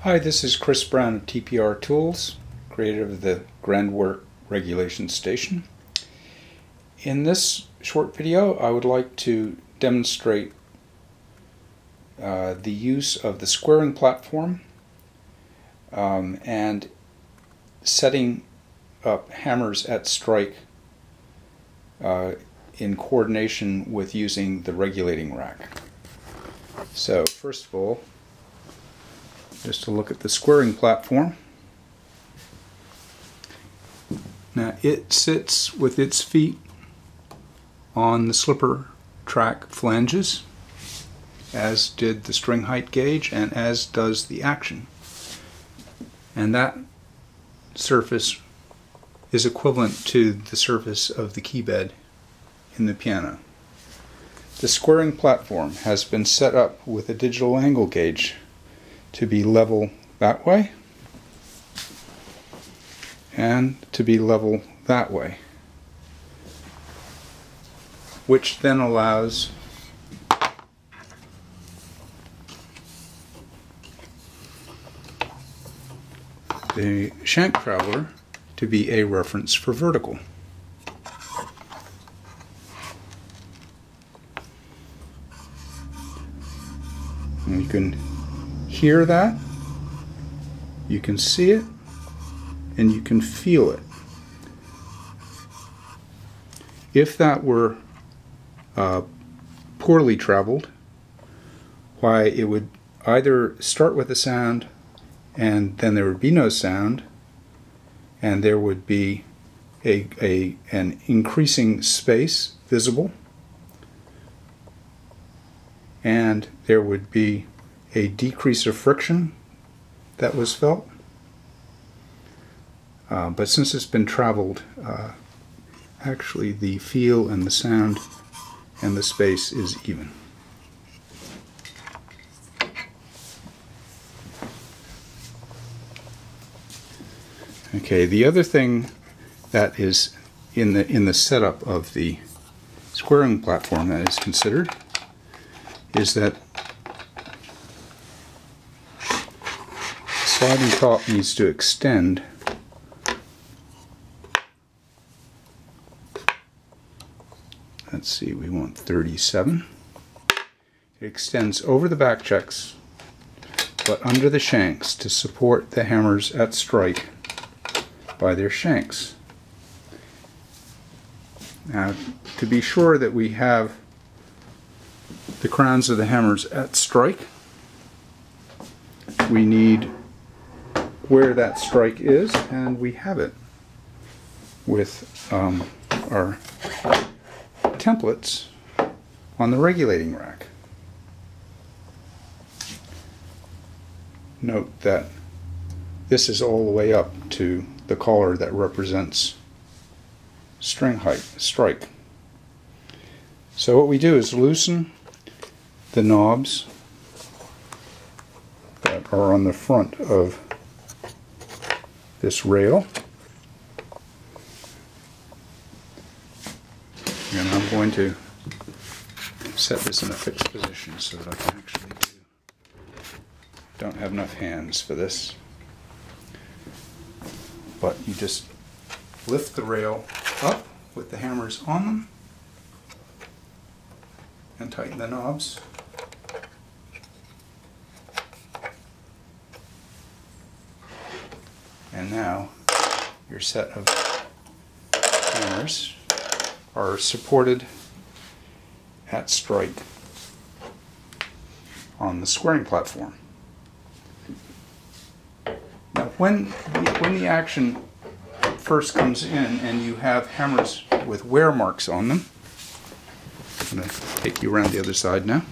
Hi, this is Chris Brown of TPR Tools, creator of the Grandwork Regulation Station. In this short video, I would like to demonstrate the use of the squaring platform and setting up hammers at strike in coordination with using the regulating rack. So first of all, just to look at the squaring platform. Now it sits with its feet on the slipper track flanges, as did the string height gauge and as does the action. And that surface is equivalent to the surface of the key bed in the piano. The squaring platform has been set up with a digital angle gauge to be level that way and to be level that way, which then allows the shank traveler to be a reference for vertical. And you can hear that, you can see it, and you can feel it. If that were poorly traveled, why, it would either start with a sound and then there would be no sound, and there would be an increasing space visible, and there would be a decrease of friction that was felt. But since it's been traveled, actually the feel and the sound and the space is even. Okay, the other thing that is in the setup of the squaring platform that is considered is that sliding top needs to extend let's see, we want 37. It extends over the back checks but under the shanks to support the hammers at strike by their shanks. Now, to be sure that we have the crowns of the hammers at strike, we need where that strike is, and we have it with our templates on the regulating rack. Note that this is all the way up to the collar that represents string height, strike. So what we do is loosen the knobs that are on the front of this rail, and I'm going to set this in a fixed position so that I can actually don't have enough hands for this, but you just lift the rail up with the hammers on them and tighten the knobs. And now your set of hammers are supported at strike on the squaring platform. Now when the action first comes in and you have hammers with wear marks on them, I'm going to take you around the other side now.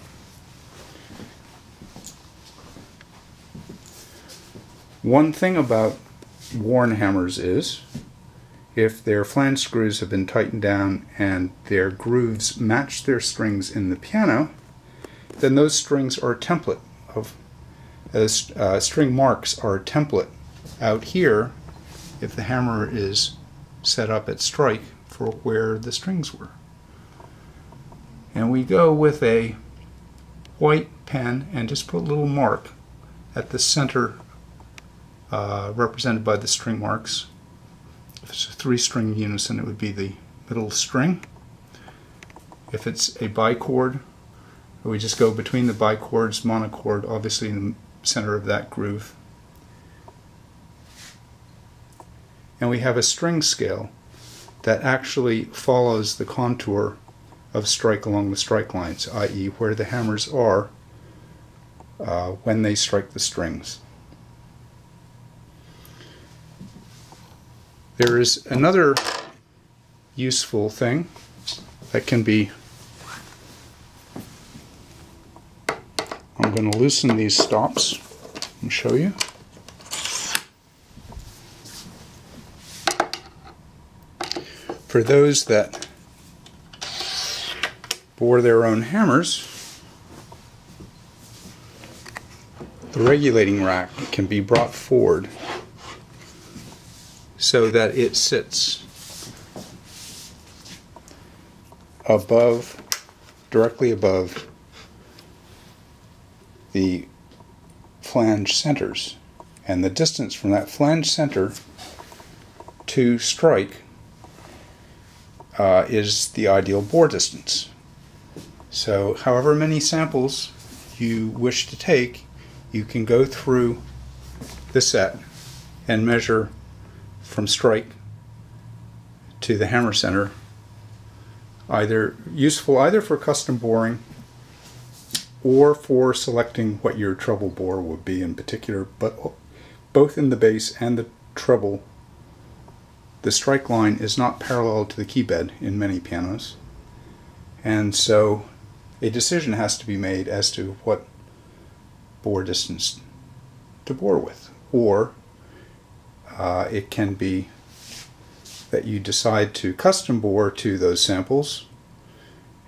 One thing about worn hammers is, if their flange screws have been tightened down and their grooves match their strings in the piano, then those strings are a template of string marks are a template out here if the hammer is set up at strike for where the strings were. And we go with a white pen and just put a little mark at the center represented by the string marks. If it's a 3-string unison, it would be the middle string. If it's a bichord, we just go between the bichords, monochord, obviously in the center of that groove. And we have a string scale that actually follows the contour of strike along the strike lines, i.e. where the hammers are when they strike the strings. There is another useful thing that can be, I'm going to loosen these stops and show you. For those that bore their own hammers, the regulating rack can be brought forward so that it sits above, directly above the flange centers, and the distance from that flange center to strike is the ideal bore distance. So however many samples you wish to take, you can go through the set and measure from strike to the hammer center, useful either for custom boring or for selecting what your treble bore would be in particular, but both in the bass and the treble, the strike line is not parallel to the key bed in many pianos, and so a decision has to be made as to what bore distance to bore with. Or it can be that you decide to custom bore to those samples,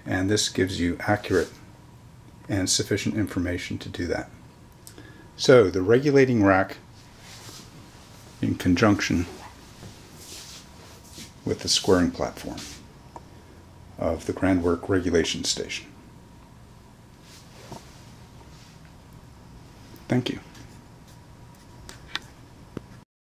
and this gives you accurate and sufficient information to do that. So the regulating rack, in conjunction with the squaring platform of the Grandwerk regulation station. Thank you.